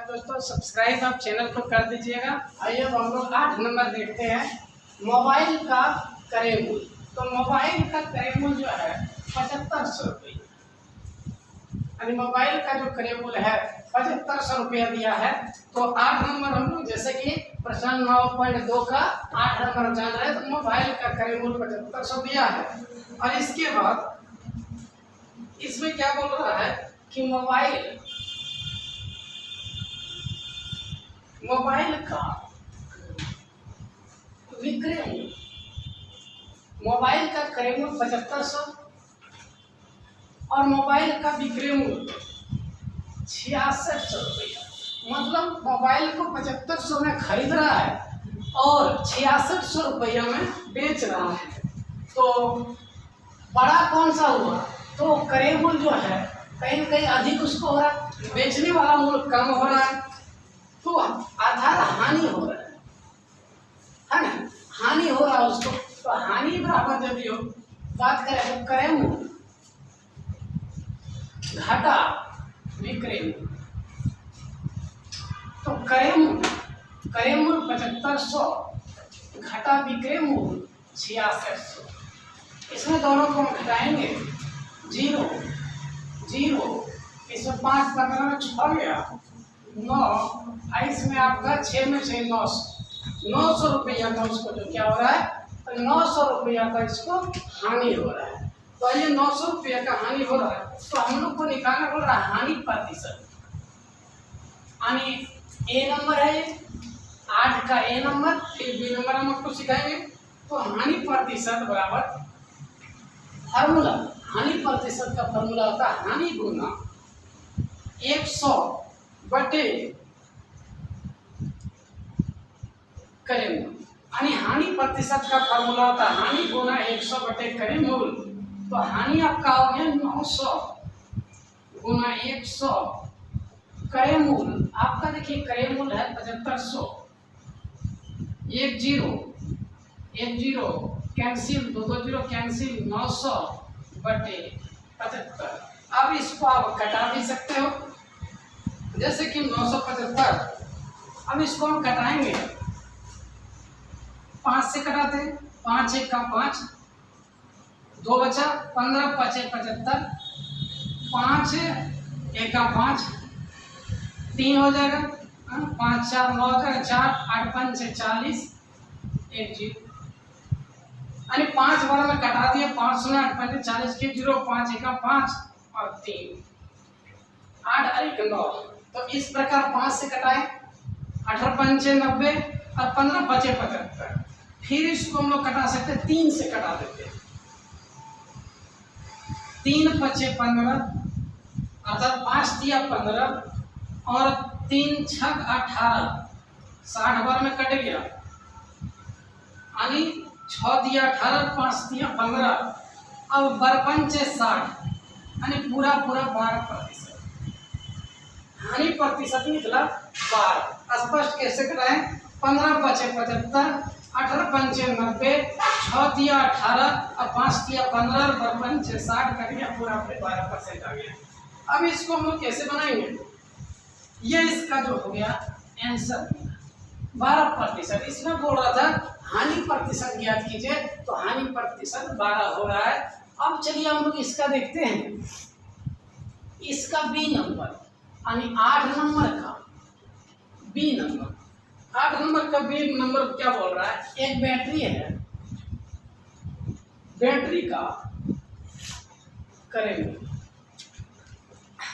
दोस्तों सब्सक्राइब आप चैनल को कर दीजिएगा। आइए अब हम लोग 8 नंबर देखते हैं, मोबाइल का क्रय मूल्य। तो मोबाइल का क्रय मूल्य जो है 7500 रुपये, यानी मोबाइल का जो क्रय मूल्य है 7500 रुपया दिया है। तो 8 नंबर हम लोग जैसे कि प्रश्न 9.2 का 8 नंबर जान रहे हैं, तो मोबाइल का क्रय मूल्य 7500 दिया है। और इसके बाद इसमें क्या बोल रहा है कि मोबाइल का विक्रय मूल्य, मोबाइल का क्रय मूल्य 7500 और मोबाइल का विक्रय मूल्य 6600 रुपया। मतलब मोबाइल को 7500 में खरीद रहा है और 6600 रुपया में बेच रहा है। तो बड़ा कौन सा हुआ? तो क्रय मूल्य जो है कहीं न कहीं अधिक उसको हो रहा है, बेचने वाला मूल्य कम हो रहा है, तो आधार हानि हो रहा है ना, हानि हो रहा है उसको। तो हानि बराबर यदि हो बात करें तो क्रय मूल्य घटा विक्रय मूल्य, तो क्रय मूल्य 7500 घटा विक्रय मूल्य 6600। इसमें दोनों को हम घटाएंगे, 0 0, इसमें 5 15 में 6 गया 9, इसमें आपका 6 में 6 900 रुपया का उसको जो क्या हो रहा है, तो 900 रुपया का इसको हानि हो रहा है। तो ये 900 रुपया का हानि हो रहा है, तो हम लोग को निकालना पड़ रहा है हानि प्रतिशत। यानी ए नंबर है ये 8 का ए नंबर, फिर बी नंबर हम आपको सिखाएंगे। तो हानि प्रतिशत बराबर फार्मूला, हानि प्रतिशत का फार्मूला होता है हानि गुना 100 बटे क्रय मूल्य। यानी हानि प्रतिशत का फार्मूला होता है हानि गुना 100 बटे क्रय मूल्य। तो हानि आपका हो गया 900 गुना 100, क्रय मूल्य आपका देखिए क्रय मूल्य है 7500, 1 0 कैंसिल, 2 0 कैंसिल, 900 बटे 75। अब इसको आप कटा भी सकते हो, जैसे कि 975। अब इसको हम कटाएंगे, 5 से कटाते हैं, 5 1 का 5, 2 बचा, 15 5 75, 5 1 का 5, 3 हो जाएगा, 5 4 9 का 4, 8 5 6 40, 1 0। यानी 5 बार में कटा दिया, 5 0 8 5 40 के 0, 5 1 का 5 और 3 8 1 9। तो इस प्रकार 5 से कटाए, 18 5 90 और 15 5 75। फिर इसको हम लोग कटा सकते हैं, 3 से कटा देते हैं, 3 5 15 अर्थात 5 दिया 15 और 3 6 18, 60 बार में कट गया। यानी 6 दिया 18, 5 दिया 15, अब बरपंच 60, यानी पूरा 12%। हानि प्रतिशत निकला 12। स्पष्ट कैसे कराएं? 15 5 75, 18 5 90, 6 दिया 18 और 5 दिया 15 और बरपंच 60 कट गया, पूरा 12% आ गया। अब इसको हम लोग कैसे बनाएंगे? ये इसका जो हो गया आंसर 12%। इसमें बोल रहा था हानि प्रतिशत ज्ञात कीजिए, तो हानि प्रतिशत 12 हो रहा है। अब चलिए हम लोग इसका देखते हैं, इसका बी नंबर, यानी 8 नंबर का बी नंबर, 8 नंबर का बी नंबर क्या बोल रहा है? एक बैटरी है, बैटरी का क्रय मूल्य,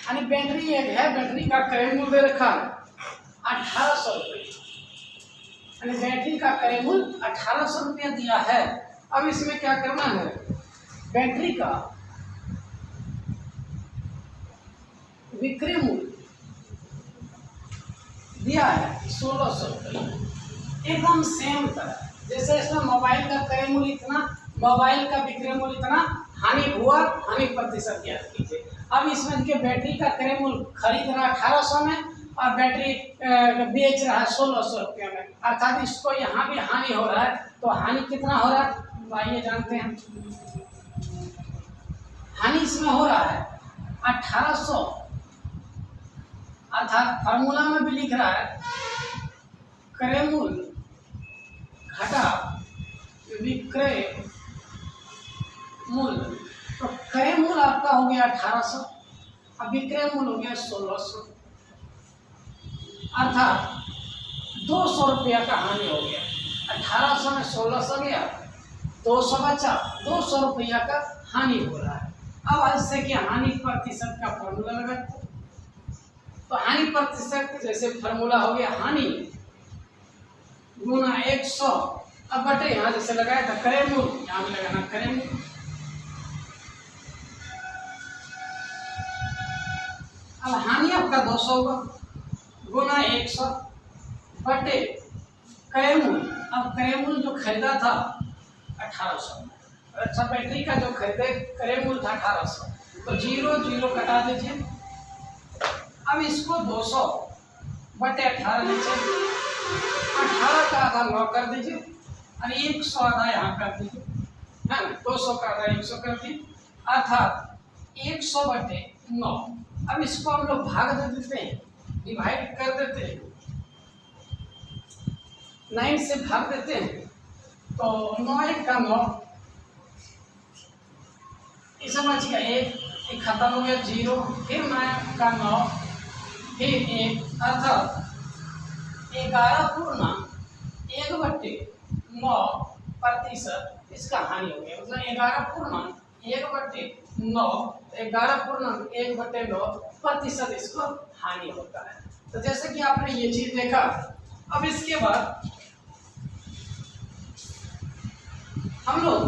यानी बैटरी एक है, बैटरी का क्रय मूल्य दे रखा है 1800 रुपये, यानी बैटरी का क्रय मूल्य 1800 रुपया दिया है। अब इसमें क्या करना है? बैटरी का विक्रय मूल्य दिया है 1600 रुपये। एकदम सेम तरह जैसे इसमें मोबाइल का क्रय मूल्य इतना, मोबाइल का विक्रय मूल्य इतना, हानि हुआ, हानि प्रतिशत ज्ञात कीजिए। अब इसमें देखिए बैटरी का क्रय मूल्य खरीद रहा 1800 में और बैटरी बेच रहा है 1600 रुपये में, अर्थात इसको यहाँ भी हानि हो रहा है। तो हानि कितना हो रहा है? आइए जानते हैं। हानि इसमें हो रहा है 1800 अर्थात फार्मूला में भी लिख रहा है क्रय मूल्य घटा विक्रय मूल्य। तो क्रय मूल्य आपका हो गया 1800, अब विक्रय मूल्य हो गया 1600, अर्थात 200 रुपया का हानि हो गया। 1800 में 1600 गया, 200 बचा, 200 रुपया का हानि हो रहा है। अब इससे क्या हानि प्रतिशत का फॉर्मूला लगाते हैं। तो हानि प्रतिशत जैसे फॉर्मूला हो गया हानि गुना 100, अब बटे यहाँ जैसे लगाया था क्रय मूल्य, यहाँ भी लगाना क्रय मूल्य। अब हानि आपका 200 होगा गुना 100 बटे क्रय मूल्य। अब क्रय मूल्य जो खरीदा था 1800, अच्छा बैटरी का जो खरीदे क्रय मूल्य था 1800, तो 0 0 कटा दीजिए। अब इसको 200 बटे 18 नीचे, 18 का आधा 9 कर दीजिए और 100 आधा यहाँ कर दीजिए, है ना। 200 का आधा 100 कर दीजिए, अर्थात 100 बटे 9। अब इसको हम लोग भाग दे देते हैं, डिवाइड कर देते हैं, 9 से भाग देते हैं, तो 9 1 का 9, इस समझ का 1 खत्म हो गया 0, फिर 9 का 9, फिर 1, अर्थात 11.1/9% इसका हानि हो गया। मतलब 11.1/9 इसको हानि होता है। तो जैसे कि आपने ये चीज देखा। अब इसके बाद हम लोग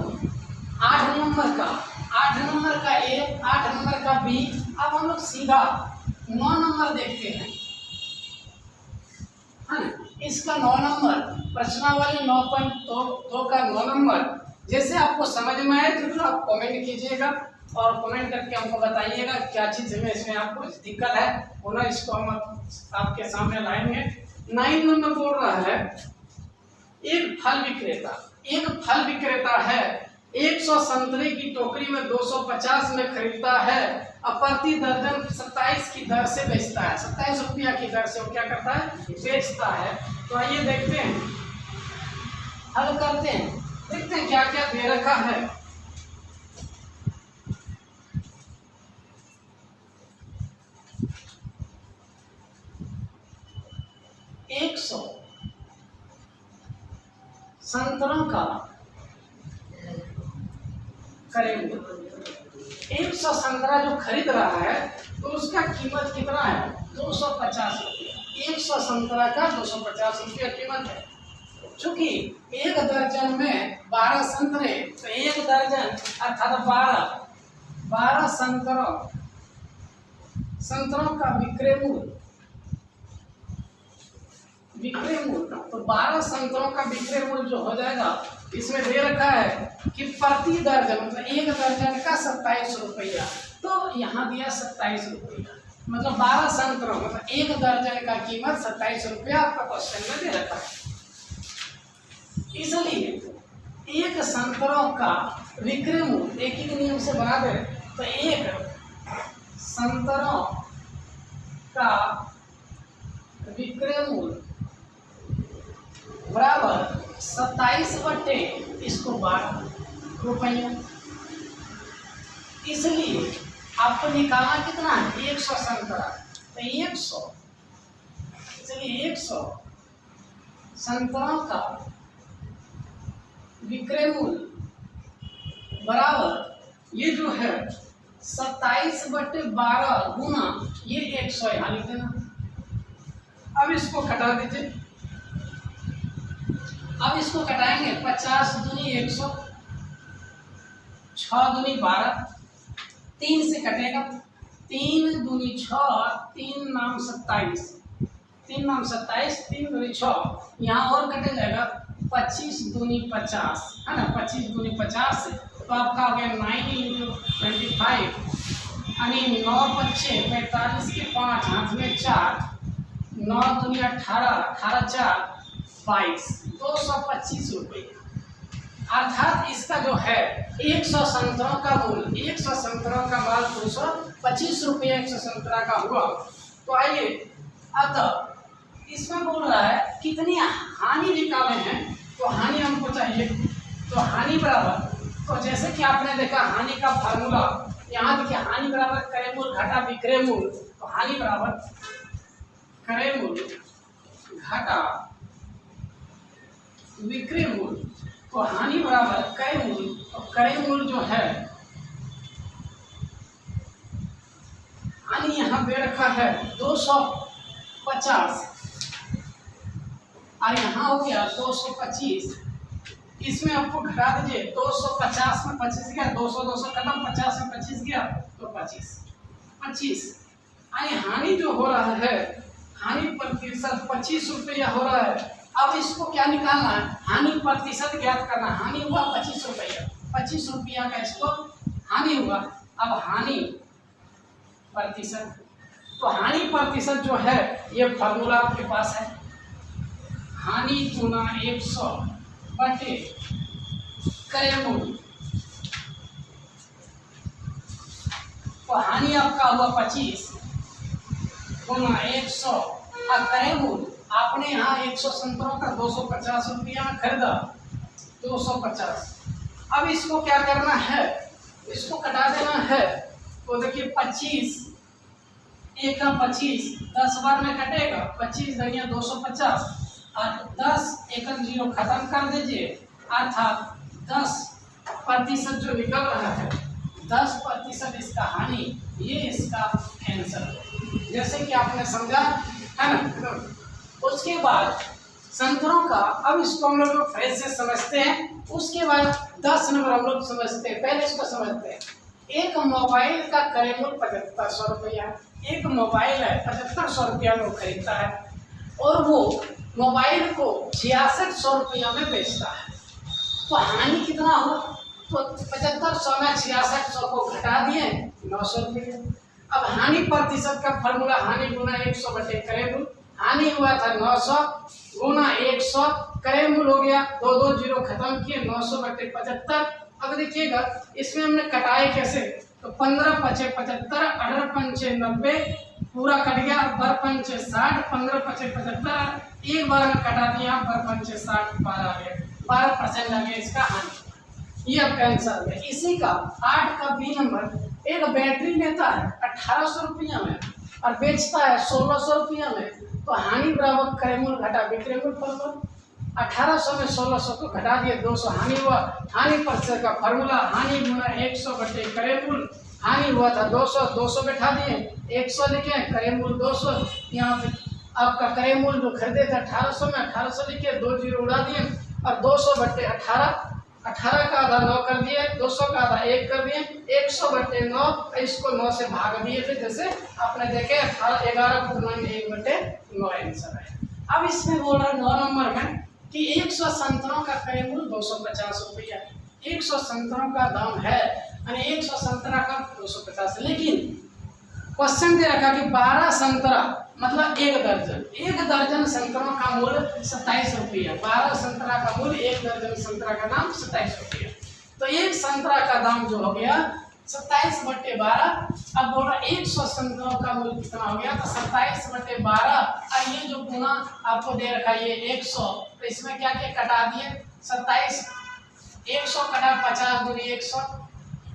8 नंबर का ए, 8 नंबर का बी, अब हम लोग सीधा 9 नंबर देखते हैं, है ना। इसका 9 नंबर प्रश्नावली 9.2 का 9 नंबर जैसे आपको समझ में आए तो आप कमेंट कीजिएगा और कमेंट करके हमको बताइएगा क्या चीज में इसमें आपको दिक्कत है, होना इसको हम आपके सामने लाएंगे। 9 नंबर बोल रहा है एक फल विक्रेता है 100 संतरे की टोकरी में 250 में खरीदता है और प्रति दर्जन 27 की दर से बेचता है। 27 रुपया की दर से वो क्या करता है, बेचता है। तो आइए देखते हैं, हल करते हैं, देखते हैं क्या क्या दे रखा है। एक 100 संतरों का करेंगे, 100 संतरा जो खरीद रहा है तो उसका कीमत कितना है, 250 रुपया। 100 संतरा का 250 रुपया कीमत है। चूंकि एक दर्जन में 12 संतरे, तो एक दर्जन अर्थात 12 संतरों का विक्रय मूल्य, तो 12 संतरों का विक्रय मूल्य जो हो जाएगा, इसमें दे रखा है कि प्रति दर्जन मतलब एक दर्जन का 27 रुपया। तो यहाँ दिया 27 रुपया, मतलब 12 संतरों मतलब एक दर्जन का कीमत 27 रुपया आपका क्वेश्चन में दे रखा है। इसलिए एक संतरों का विक्रय मूल्य एक ही नियम से बना दे, तो एक संतरों का विक्रय मूल्य बराबर 27 बटे इसको 12 रुपया। इसलिए आपको निकालना कितना है, 100 संतरा, तो 100, इसलिए 100 संतरों का विक्रय मूल्य बराबर ये जो है 27 बटे 12 गुना ये 100 यहाँ लिख देना। अब इसको कटा दीजिए, अब इसको कटाएंगे 50 दूनी 100, 6 दूनी 12, 3 से कटेगा, 3 दूनी 6, 3 नाम 27, 3 नाम 27, 3 दूनी 6, यहाँ और कटे जाएगा 25 दूनी 50, है ना। 25 दूनी 50, तो आपका हो गया 9 × 25, यानी 9 5 45 के 5 हाथ में 4, 9 दूनी 18, 18 4 22, 225 रुपये। अर्थात इसका जो है 100 संतरों का मूल्य, 100 संतरों का माल 225 रुपये 100 संतरा का हुआ। तो आइए अतः इसमें बोल रहा है कितनी हानि निकाले हैं, तो हानि हमको चाहिए। तो हानि बराबर, तो जैसे कि आपने देखा हानि का फार्मूला, यहाँ देखिए हानि बराबर क्रय मूल घटा विक्रय मूल। तो हानि बराबर क्रय मूल घटा विक्रय मूल। तो हानि बराबर क्रय मूल, तो क्रय मूल जो है हानि यहाँ दे रखा है 250 और यहाँ हो गया 225। इसमें आपको घटा दीजिए, 250 में 25 गया, 200 200 खत्म, 50 में 25 गया तो 25 यानी हानि जो हो रहा है, हानि प्रतिशत 25 रुपया हो रहा है। अब इसको क्या निकालना है, हानि प्रतिशत ज्ञात करना। हानि हुआ 25 रुपया, 25 रुपया का इसको हानि हुआ। अब हानि प्रतिशत, तो हानि प्रतिशत जो है ये फार्मूला आपके पास है, हानि गुना 100 बटे क्रय मूल। तो हानि आपका हुआ 25 गुना 100 और क्रय मूल आपने यहाँ 100 संतरों का 250 रुपया में खरीदा, 250। अब इसको क्या करना है, इसको कटा देना है। तो देखिए 25 एक का 25 10 बार में कटेगा, 25 दरिया 250 और 10 एकम 0 खत्म कर दीजिए, अर्थात 10% जो निकल रहा है 10% इसका हानि, ये इसका आंसर। जैसे कि आपने समझा है ना। उसके बाद संतरों का, अब इसको हम लोग फ्रेज से समझते हैं, उसके बाद 10 नंबर हम लोग समझते हैं। पहले इसको समझते हैं। एक मोबाइल का क्रय मूल्य 7500 रुपया, एक मोबाइल है 7500 रुपया में वो खरीदता है और वो मोबाइल को 6600 रुपया में बेचता है। तो हानि कितना हुआ, तो 7500 में 6600 को घटा दिए 900 रुपये। अब हानि प्रतिशत का फॉर्मूला हानि गुना 100 बटे क्रय मूल्य। हानि हुआ था 900 गुना 100, क्रय मूल्य हो गया 2 2 0 खत्म किए 900 बटे 75। अब देखिएगा इसमें हमने कटाए कैसे, तो 15 पचे 75, 18 पंचे 90, पूरा कट गया, 12 पंचे 60, 15 पचे 75, एक बार में कटा दिया, 12 पंचे 60, 12 आ गया, 12% आ गया इसका हानि। ये आपका आंसर है। इसी का 8 का बी नंबर, एक बैटरी लेता है 1800 रुपया में और बेचता है 1600 रुपया में, तो हानि बराबर क्रय मूल्य घटा विक्रय मूल्य पर 1800 में 1600 को घटा दिए 200 हानि हुआ। हानि प्रतिशत का फॉर्मूला हानि गुना 100 बटे क्रय मूल्य। हानि हुआ था 200, 200 बैठा दिए, 100 लिखे, क्रय मूल्य 200। यहाँ पे आपका क्रय मूल्य जो खरीदे थे 1800 में 1800 लिखे, 2 0 उड़ा दिए और 200 बटे 18, 18 का आधा 9 कर दिए, 200 का आधा 1 कर दिए, 100 बटे 9, इसको 9 से भाग दिए थे। जैसे आपने देखे 11 पूर्णांक 1 बटे 9 आंसर है। अब इसमें बोल रहा है 9 नंबर में कि 100 संतरों का क्रय मूल्य 250 रुपया, 100 संतरों का दाम है यानी 100 संतरा का 250। लेकिन क्वेश्चन दे रखा कि 12 संतरा मतलब 1 दर्जन संतरों का मूल्य 27 रुपया, 12 संतरा का मूल्य 1 दर्जन संतरा का दाम 27 रुपया। तो एक संतरा का दाम जो हो गया 27 बटे 12। अब बोल रहा 100 संतरों का मूल्य कितना हो गया, तो 27 बटे 12 और ये जो गुना आपको दे रखा है ये 100, तो इसमें क्या क्या कटा दिए 27, 100 कटा 50 दूनी 100,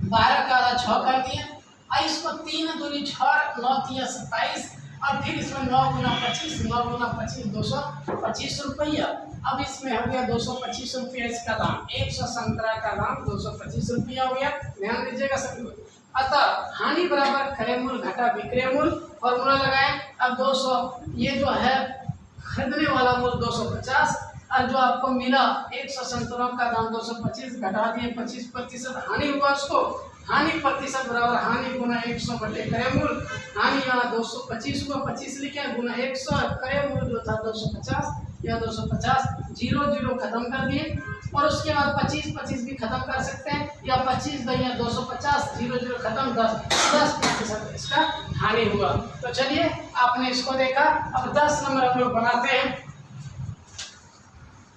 12 का आधा 6 कर दिए और इसको 3 दूनी 6 9 3 27 और फिर इसमें 9 गुना 25, 9 गुना 25 225 रुपया। अब इसमें हो गया 225 रुपया इसका दाम, 100 संतरा का दाम 225 रुपया हो गया। ध्यान दीजिएगा सभी लोग। अतः हानि बराबर क्रय मूल्य घटा विक्रय मूल्य, फॉर्मूला लगाए। अब 200 ये जो है खरीदने वाला मूल्य 250 और जो आपको मिला 100 संतरों का दाम 225 घटा दिए 25% हानि हुआ उसको। हानि प्रतिशत बराबर हानि गुना 100 बटे क्रय मूल्य। हानि यहाँ 225 हुआ, 25 लिखे गुना 100, क्रय मूल्य जो था 250, यह 250 0 0 खत्म कर दिए और उसके बाद 25 25 भी खत्म कर सकते हैं, या 25 दहिया 250 0 0 खत्म 10% इसका हानि हुआ। तो चलिए आपने इसको देखा। अब 10 नंबर हम लोग बनाते हैं।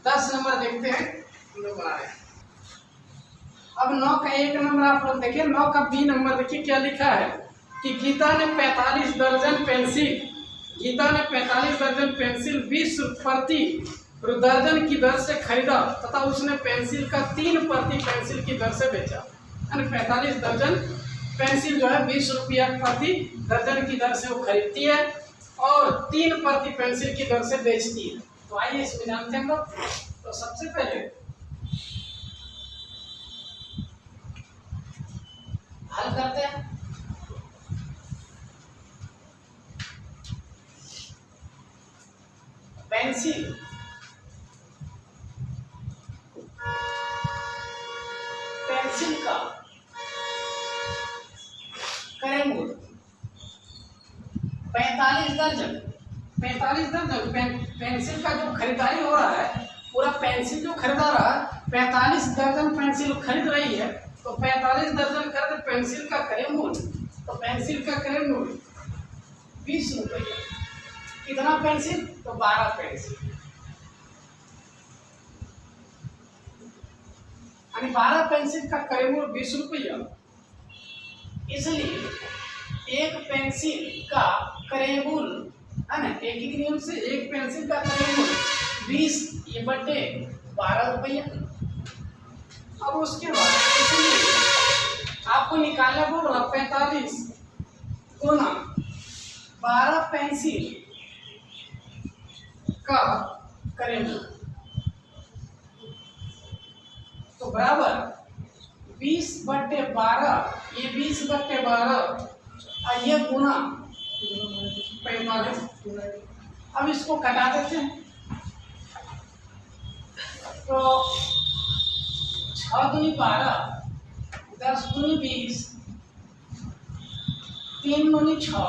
10 नंबर देखते हैं हम लोग बना रहे हैं। अब 9 का 1 नंबर आप लोग देखिए, 9 का बी नंबर देखिए क्या लिखा है कि गीता ने 45 दर्जन पेंसिल गीता ने 45 दर्जन पेंसिल 20 प्रति दर्जन की दर से खरीदा तथा उसने पेंसिल का 3 प्रति पेंसिल की दर से बेचा। यानी 45 दर्जन पेंसिल जो है 20 रुपया प्रति दर्जन की दर से वो खरीदती है और 3 प्रति पेंसिल की दर से बेचती है। तो आइए इसमें जानते हैं हम लोग। तो सबसे पहले हल करते हैं। पेंसिल का क्रय मूल्य 45 दर्जन पेंसिल का जो खरीदारी हो रहा है, पूरा पेंसिल जो खरीदा रहा है 45 दर्जन पेंसिल खरीद रही है। तो 45 दर्जन खरीद पेंसिल का क्रय मूल्य, तो पेंसिल का क्रय मूल्य 20 रुपये। कितना पेंसिल? तो 12 पेंसिल, यानी 12 पेंसिल का क्रय मूल्य 20 रुपया। इसलिए एक पेंसिल का क्रय मूल्य है ना, एक ही नियम से एक पेंसिल का क्रय मूल्य 20/12 रुपया। अब उसके बाद इसलिए आपको निकालना बोल रहा 45 गुना 12 पेंसिल का क्रय मूल्य, तो बराबर 20/12, ये 20/12 और ये गुना 45। अब इसको कटा देते हैं। तो 6 दूनी 12, 10 दूनी 20, 3 दूनी 6,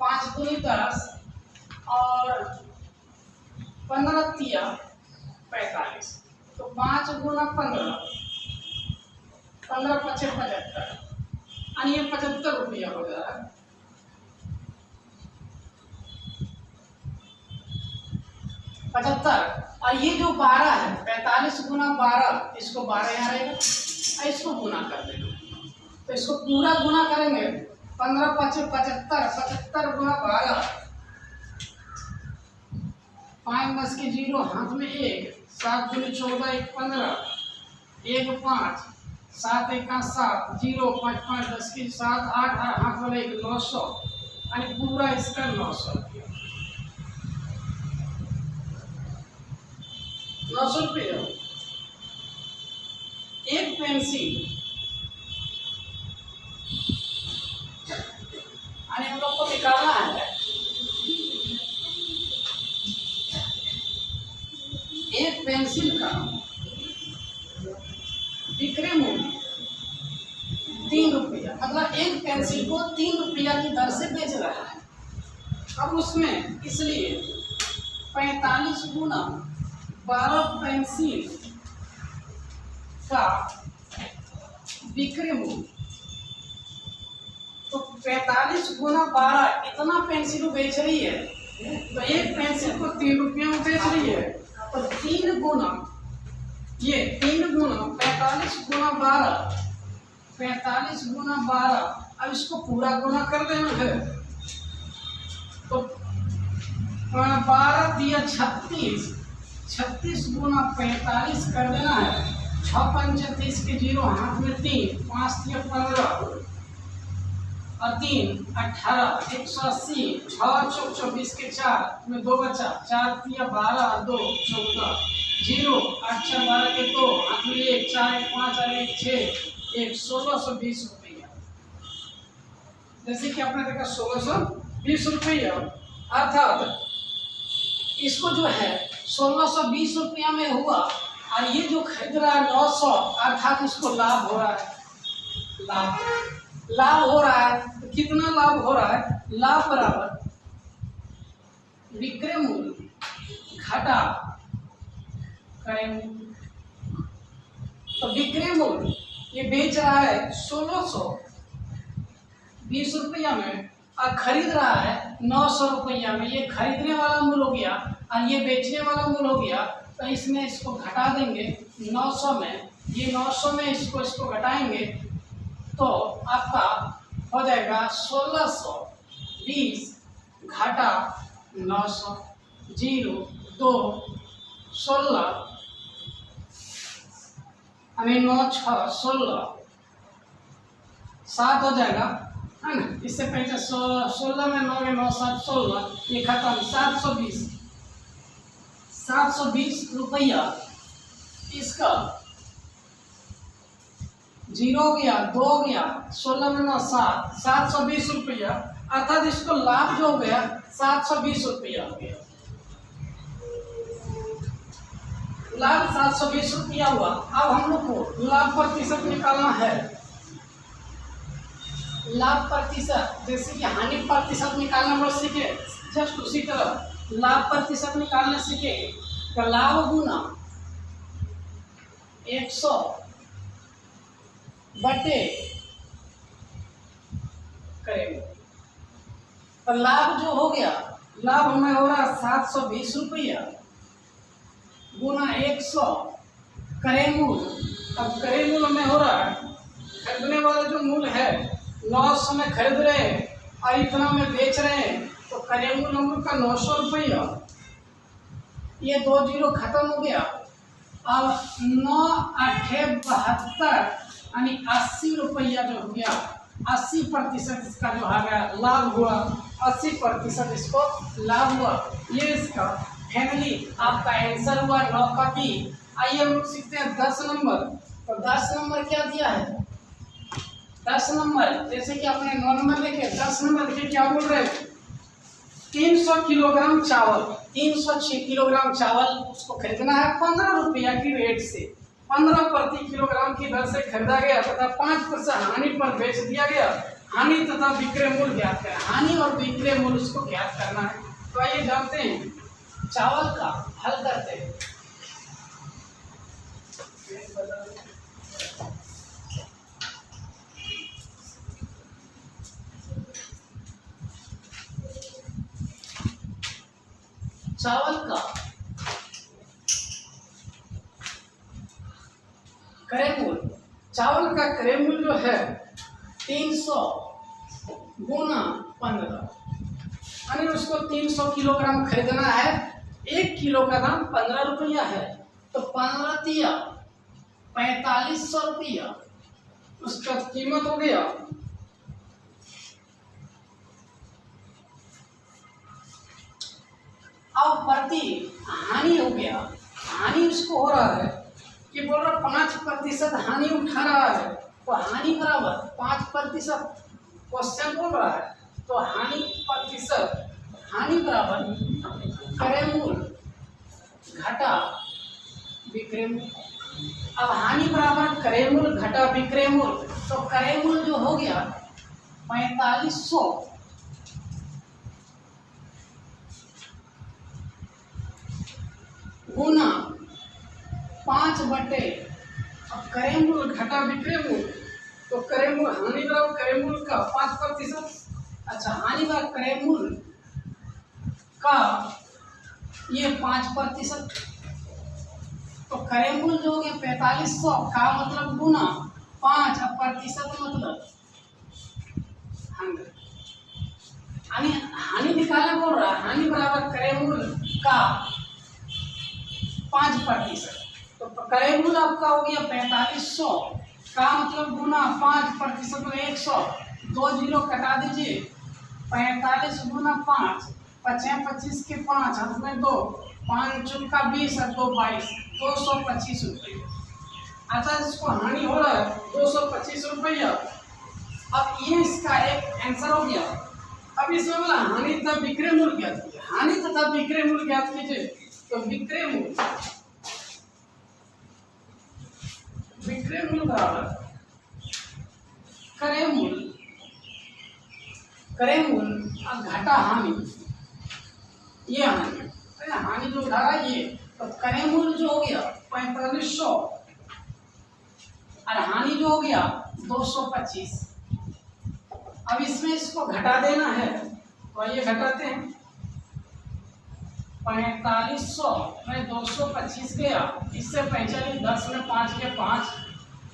5 दूनी 10 और 15 तिया 45। तो 5 गुना 15, 15 पचे 75, यानी ये 75 रुपया हो जा रहा है। 75 और ये जो 12 है 45 गुना 12, इसको 12 यहाँ रहेगा और इसको गुना कर देंगे। तो इसको पूरा गुना करेंगे 15 पचे 75, 75 गुना 12, 5 10 के 0, हाथ में 1, 7 दूनी 14, 1 15, 1 5, 7 1 7, 0 5 5 10 के 7, 8 हाथ वाला 1, 900, यानी पूरा इसका 900 रुपये। एक पेंसिल, यानी हम लोग को निकालना है एक पेंसिल का विक्रय मूल्य 3 रुपया, मतलब एक पेंसिल को 3 रुपया की दर से बेच रहा है। अब उसमें इसलिए 45 गुना 12 पेंसिल का विक्रय मूल्य, तो 45 गुना 12 इतना पेंसिल बेच रही है। तो एक पेंसिल को 3 रुपया में बेच रही है, तो 3 गुना 45 गुना 12, 45 गुना 12। अब इसको पूरा गुना कर देना है, तो 12 दिया 36, 36 गुना 45 कर देना है। 6 5 30 के 0, हाथ में 3, 5 दिया 15 और 3 18, 180, 6 चौक 24 के 4 में 2 बचा, 4 दिया 12, 2 14, 0 8 4 12 के 2, हाथ में 1, 4 1 5 और 1 6, 1620 रुपया। जैसे कि आपने देखा 1620 रुपया, अर्थात इसको जो है 1620 रुपया में हुआ और ये जो खरीद रहा है 900, अर्थात इसको लाभ हो रहा है। लाभ हो रहा है। तो कितना लाभ हो रहा है? लाभ बराबर विक्रय मूल्य घटा क्रय मूल्य। तो विक्रय मूल्य ये बेच रहा है 1620 रुपया में और खरीद रहा है 900 रुपया में। ये खरीदने वाला मूल्य हो गया और ये बेचने वाला मूल्य हो गया। तो इसमें इसको घटा देंगे 900 में, ये 900 में इसको घटाएंगे तो आपका हो जाएगा 1620 घटा 900, 0 2 16 यानी 9 6 16 7 हो जाएगा, है ना। इससे पहले 16 में 9 में 9 7 16, ये खत्म। 720 रुपया इसका 0 हो गया, 2 हो गया, 16 में 9 7, 720 रुपया। अर्थात इसको लाभ जो हो गया 720 रुपया हो गया। लाभ 720 रुपया हुआ। अब हम लोग को लाभ प्रतिशत निकालना है। लाभ प्रतिशत, जैसे कि हानि प्रतिशत निकालना हम लोग सीखे, जस्ट उसी तरह लाभ प्रतिशत निकालने सीखे। तो लाभ गुना 100 बटे करेंगे, तो लाभ जो हो गया, लाभ हमें हो रहा 720 रुपया गुना 100 करेमूल। अब करेमूल हमें हो रहा है, खरीदने वाला जो मूल है 900 में खरीद रहे हैं और इतना में बेच रहे हैं, तो करेमूल हम लोग का 900 रुपया। ये 2 जीरो खत्म हो गया। अब 9 8 72 यानी 80 रुपया जो हो गया, 80% इसका जो आ गया लाभ हुआ, 80% इसको लाभ हुआ। ये इसका फैमिली आपका आंसर हुआ 9 का बी। आइए हम लोग सीखते हैं 10 नंबर। तो 10 नंबर क्या दिया है? 10 नंबर, जैसे कि आपने 9 नंबर लिखे, 10 नंबर लिखे क्या बोल रहे हैं? 300 किलोग्राम चावल, 306 किलोग्राम चावल उसको खरीदना है 15 रुपया की रेट से। 15 प्रति किलोग्राम की दर से खरीदा गया तथा 5% हानि पर बेच दिया गया। हानि तथा विक्रय मूल्य ज्ञात करें। हानि और विक्रय मूल्य उसको ज्ञात करना है। तो आइए जानते हैं, चावल का हल करते हैं। चावल का क्रय मूल्य, चावल का क्रय मूल्य जो है 300 गुना 15, यानी उसको 300 किलोग्राम खरीदना है। 1 किलो का दाम 15 रुपया है, तो 15 तिया 4500 रुपया उसका कीमत हो गया। अब प्रति हानि हो गया। हानि उसको हो रहा है कि बोल रहा 5% हानि उठा रहा है, तो हानि बराबर 5%। क्वेश्चन बोल रहा है तो हानि प्रतिशत, हानि बराबर क्रय मूल्य घटा विक्रय मूल्य। अब हानि बराबर क्रय मूल्य घटा विक्रय मूल्य, तो क्रय मूल्य जो हो गया 4500 गुना 5 बटे, अब क्रय मूल्य घटा विक्रय मूल्य, तो क्रय मूल्य हानि बराबर क्रय मूल्य का 5%। अच्छा, हानि बराबर क्रय मूल्य का ये 5%, तो क्रय मूल्य जो हो गया 4500 का मतलब गुना 5 और प्रतिशत मतलब 100। हानि निकालना बोल रहा है। हानि बराबर क्रय मूल्य का 5%, तो क्रय मूल्य आपका हो गया 4500 का मतलब गुना 5% में 100, 2 जीरो कटा दीजिए। 45 गुना 5, 5 25 के 5 हाथ में 2, 5 चुका 20 और 2 22, 225 रुपये। अच्छा, इसको हानि हो रहा है 225 रुपया। अब ये इसका एक आंसर हो गया। अब इसमें बोला हानि तथा विक्रय मूल्य ज्ञात कीजिए। हानि तथा विक्रय मूल्य ज्ञात कीजिए, तो विक्रय मूल्य बराबर क्रय मूल्य, क्रय मूल्य और घटा हानि। ये हानि जो उठा रहा है ये, तो क्रय मूल्य जो हो गया 4500 और हानि जो हो गया 225। अब इसमें इसको घटा देना है, तो ये घटाते हैं। 4500 में 225 गया, इससे 45, 10 में 5 के 5,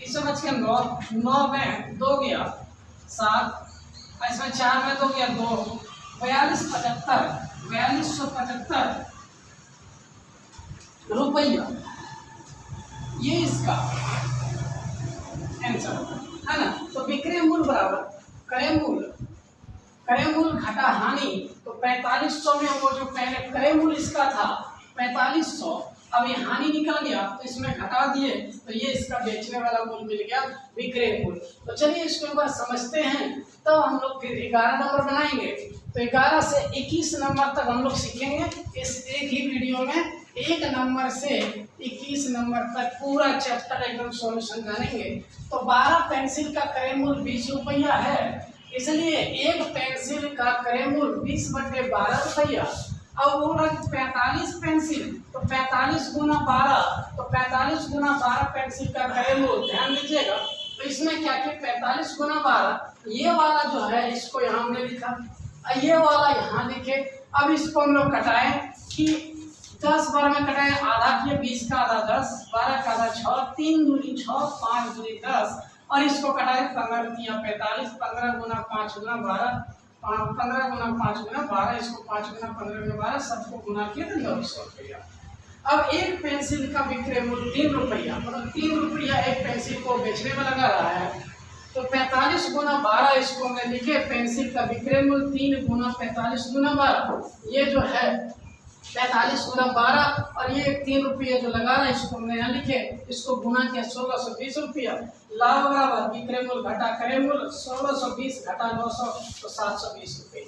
इससे बच के 9, 9 में 2 गया 7, इसमें 4 में 2 गया 2, 4275 रुपया, ये इसका आंसर है ना। तो विक्रय मूल्य बराबर क्रय मूल्य घटा हानि। तो 4500 में वो जो पहले क्रय मूल्य इसका था 4500, अब ये हानि निकल गया तो इसमें घटा दिए, तो ये इसका बेचने वाला मूल्य मिल गया विक्रय मूल्य। तो चलिए इसको एक बार समझते हैं, तब हम लोग फिर 11 नंबर बनाएंगे। तो 11 से 21 नंबर तक हम लोग सीखेंगे इस एक ही वीडियो में। 1 नंबर से 21 नंबर तक पूरा चैप्टर एकदम सॉल्यूशन जानेंगे। तो 12 पेंसिल का क्रय मूल्य 20 रुपया है, इसलिए एक पेंसिल का क्रय मूल्य 20/12 रुपया। अब वो 45 पेंसिल, तो 45 गुना 12, तो 45 गुना 12 पेंसिल का क्रय मूल्य। ध्यान दीजिएगा, तो इसमें क्या कि 45 गुना 12, ये वाला जो है इसको यहाँ हमने लिखा, ये वाला यहाँ लिखे। अब इसको हम लोग कटाएं कि 10 बार में कटाएं, आधा किए 20 का आधा 10, 12 का आधा 6, 3 दूनी 6, 5 दूनी 10, और इसको कटाएं 15 तिया 45, 15 गुना 5 गुना 12, 15 गुना 5 गुना 12, इसको 5 गुना 15 गुना 12, सबको गुना किए तो 900 रुपया। अब एक पेंसिल का विक्रय मूल्य 3 रुपया, मतलब 3 रुपया एक पेंसिल को बेचने में लगा रहा है। तो 45 गुना 12 इसको मैं लिखे, पेंसिल का विक्रय मूल्य 3 गुना 45 गुना 12, ये जो है 45 गुना 12, और ये 3 रुपये जो लगा रहा है इसको हमने यहाँ लिखे, इसको गुना किया 1620 रुपया। लाभ बराबर विक्रय मूल्य घटा क्रय मूल्य, 1620 घटा 900 तो 720 रुपये।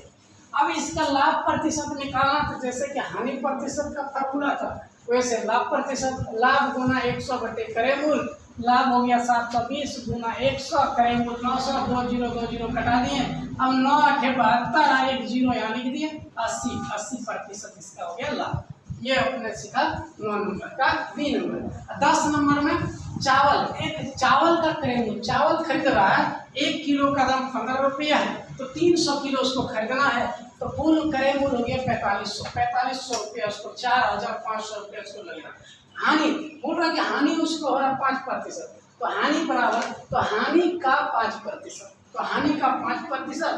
अब इसका लाभ प्रतिशत निकालना था, जैसे कि हानि प्रतिशत का फॉर्मूला था, वैसे लाभ प्रतिशत, लाभ गुना 100 बटे क्रय मूल्य, लाभ हो गया 720 गुना 100, क्रय मूल्य 900, 20 कटा दिए। अब 9 8 72 और 1 0 यहाँ लिख दिए, 80% इसका हो गया लाभ। ये अपने सीखा 9 नंबर का बी नंबर। 10 नंबर में चावल, एक चावल का क्रय मूल्य, चावल खरीद रहा है, 1 किलो का दाम 15 रुपया है, तो 300 किलो उसको खरीदना है, तो कुल क्रय मूल्य हो गया 4500 रुपया, उसको 4500 रुपया उसको लगेगा। हानि बोल रहा कि हानि उसको हो रहा 5%, तो हानि बराबर, तो हानि का 5%, तो हानि का 5%,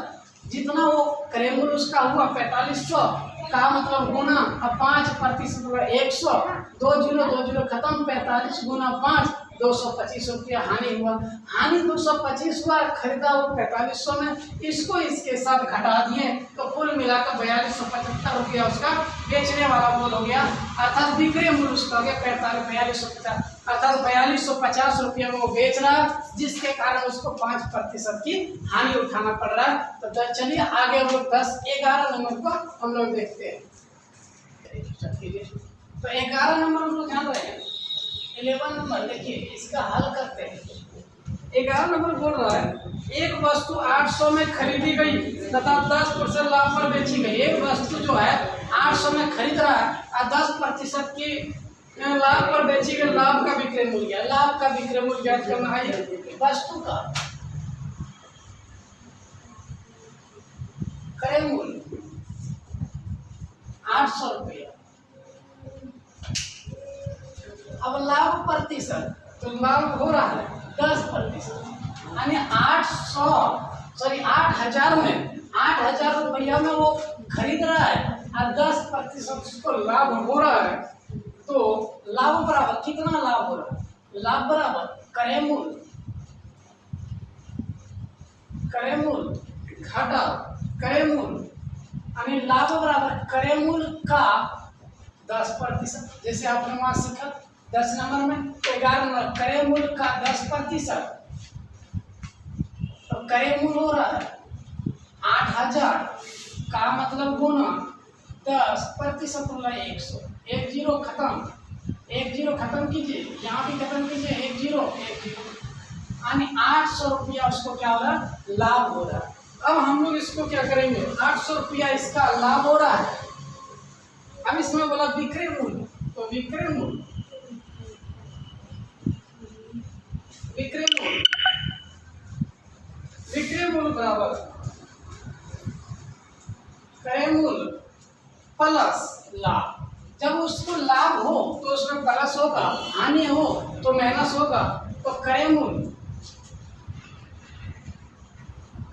जितना वो क्रय मूल्य उसका हुआ 4500 का मतलब गुना, अब 5% हुआ 100, 20 खत्म, 45 गुना 5 225 रुपया हानि हुआ। हानि 225 हुआ, खरीदा वो 4500 में, इसको इसके साथ घटा दिए तो कुल मिलाकर 4275 रुपया उसका बेचने वाला मूल्य हो गया, अर्थात विक्रय मूल्य उसका हो गया 4250, अर्थात 4250 रुपया में वो बेच रहा है, जिसके कारण उसको 5% की हानि उठाना पड़ रहा है। तो चलिए आगे हम लोग 11 नंबर को हम लोग देखते हैं। तो 11 नंबर हम लोग ध्यान रहे, 11 नंबर देखिए, इसका हल करते हैं। 11 नंबर बोल रहा है एक वस्तु 800 में खरीदी गई तथा 10% लाभ पर बेची गई। एक वस्तु जो है 800 में खरीद रहा है और 10% की लाभ पर बेची गई, लाभ का विक्रय मूल्य, लाभ का विक्रय मूल्य ज्ञात करना है। वस्तु का क्रय मूल्य 800 रुपया, अब लाभ प्रतिशत, तो लाभ हो रहा है 10%, यानी 8000 में 8000 रुपया में वो खरीद रहा है और 10% उसको लाभ हो रहा है, तो लाभ बराबर कितना लाभ हो रहा है, लाभ बराबर क्रय मूल्य घटा क्रय मूल्य, यानी लाभ बराबर क्रय मूल्य का 10%, जैसे आपने वहां सीखा 10 नंबर में। 11 नंबर क्रय मूल्य का 10%, तो क्रय मूल्य हो रहा है 8000 का मतलब गुना 10% हो रहा है 100, 1 0 खत्म, 1 0 खत्म कीजिए, यहाँ भी खत्म कीजिए, 1 0 यानी 800 रुपया उसको क्या हो रहा है, लाभ हो रहा है। अब हम लोग इसको क्या करेंगे, 800 रुपया इसका लाभ हो रहा है। अब इसमें बोला विक्रय मूल्य, तो विक्रय मूल्य बराबर क्रय मूल्य प्लस लाभ। जब उसको लाभ हो तो उसमें प्लस होगा, हानि हो तो माइनस होगा, तो क्रय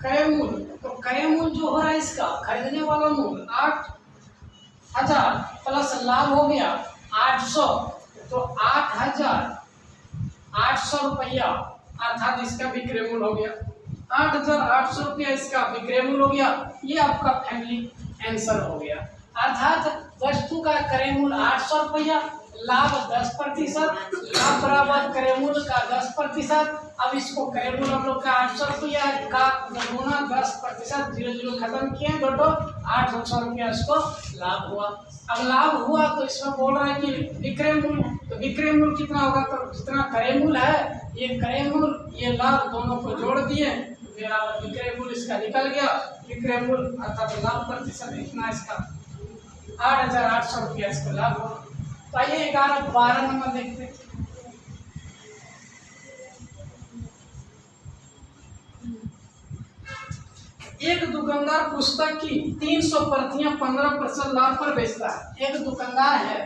क्रय मूल्य, तो क्रय मूल्य जो हो रहा है इसका खरीदने वाला मूल्य 8,000 प्लस लाभ हो गया 800, तो 8,800 रुपया अर्थात इसका विक्रय मूल्य हो गया 8,800 रुपया, इसका विक्रय मूल्य हो गया। ये आपका फैमिली आंसर हो गया। अर्थात वस्तु का क्रय मूल्य 800 रुपया, लाभ 10%, लाभ बराबर क्रय मूल्य का 10%। अब इसको क्रय मूल्य हम लोग का 800 रुपया का गुना 10%, 0 खत्म किए दोटो 800 रुपया इसको लाभ हुआ। अब लाभ हुआ तो इसमें बोल रहा है कि विक्रय मूल्य, तो विक्रय मूल्य कितना होगा, तो जितना क्रय मूल्य है ये क्रय मूल्य ये लाभ दोनों को जोड़ दिए, मेरा विक्रय मूल्य इसका निकल गया। विक्रय मूल्य अर्थात लाभ प्रतिशत इतना इसका 8,800 रुपया इसको लाभ हुआ। तो आइए 12 नंबर देखते हैं। एक दुकानदार पुस्तक की 300 प्रतियां 15% लाभ पर बेचता है। एक दुकानदार है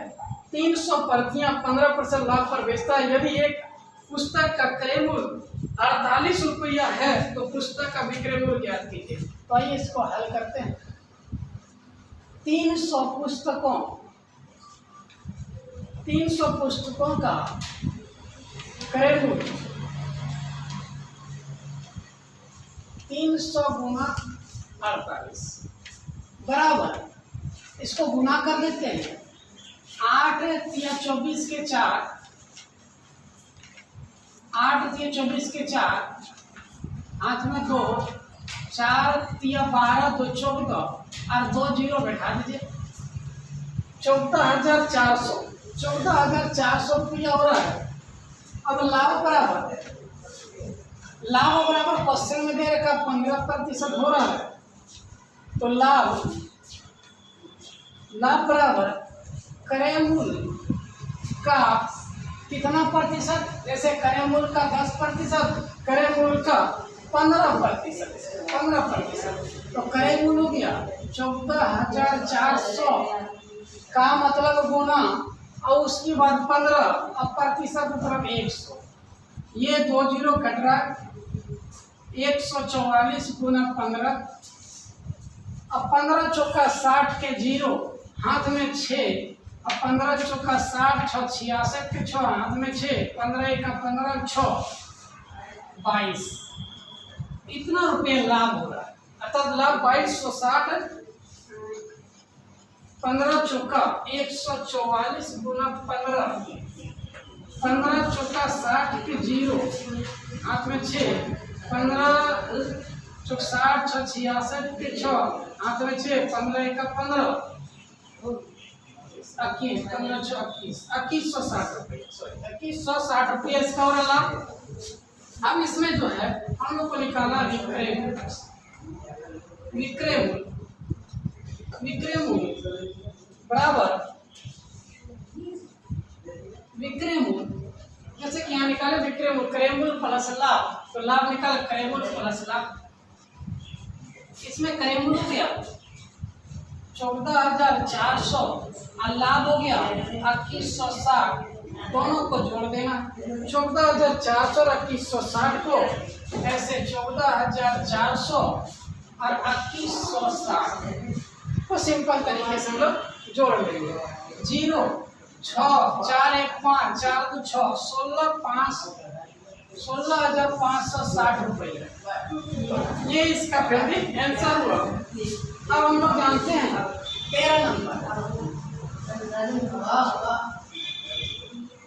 300 प्रतियां 15% लाभ पर बेचता है। यदि एक पुस्तक का क्रय मूल्य 48 रुपया है तो पुस्तक का विक्रय मूल्य ज्ञात कीजिए। तो आइए इसको हल करते हैं। 300 पुस्तकों का क्रय मूल्य 300 गुना 48 बराबर, इसको गुना कर देते हैं। 8 या 24 के 4, 8 या 24 के 4, हाथ में 2, 4 या 12, 2 14 और 2 0 बैठा दीजिए। 14,400 रुपया हो रहा है। अब लाभ बराबर क्वेश्चन में दे रखा 15% हो रहा है, तो लाभ बराबर क्रय मूल्य का कितना प्रतिशत, जैसे क्रय मूल्य का 10%, क्रय मूल्य का 15%, तो क्रय मूल्य हो गया 14,400 का मतलब गुना और उसके बाद 15, अब प्रतिशत मतलब 100, ये 2 0 कट रहा है, 144 गुना 15, अब 15 चौका 60 के 0 हाथ में 6, अब 15 चौका 60 6 66 के 6 हाथ में 6, 15 का 15 6 22, इतना रुपये लाभ हो रहा है। अर्थात लाभ 2260, 15 चौका 144 गुना 15, 15 चौका 60 के 0 हाथ में 6, 15 चौक 60 6 66 के 6 हाथ में 6, 15 का 15 21, 15 6 2160 रुपये, 2160 रुपये इसका हो रहा। अब इसमें जो है हम लोग को निकाला विक्रय मूल्य बराबर विक्रय मूल्य, जैसे कि यहाँ निकाले विक्रय मूल्य, क्रय मूल्य प्लस लाभ, तो लाभ निकाल क्रय मूल्य प्लस लाभ। इसमें क्रय मूल्य क्या 14,400 और लाभ हो गया 2160, दोनों को जोड़ देना। 14,400 और 2160 को ऐसे 14,400 और 2160 को सिंपल तरीके से हम लोग जोड़ लेंगे। 0 6 4 1 5 4 2 6 16,560 रुपये, ये इसका फैमिली आंसर हुआ। अब हम लोग जानते हैं 13 नंबर।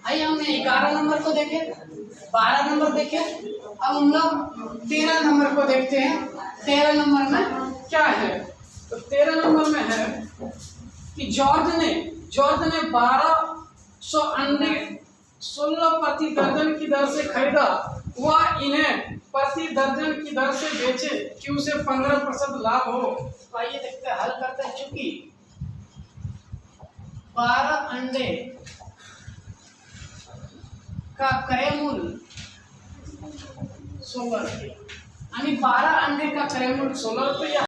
आइए हमने 11 नंबर को देखे, 12 नंबर देखे, अब हम लोग 13 नंबर को देखते हैं। 13 नंबर में क्या है, तो 13 नंबर में है कि जॉर्ज ने 1200 अंडे 16 प्रति दर्जन की दर से खरीदा, वह इन्हें प्रति दर्जन की दर से बेचे कि उसे 15% लाभ हो। तो आइए देखते हैं, हल करते हैं। चूंकि 12 अंडे का क्रय मूल्य 16 रुपये, यानी 12 अंडे का क्रय मूल्य 16 रुपया।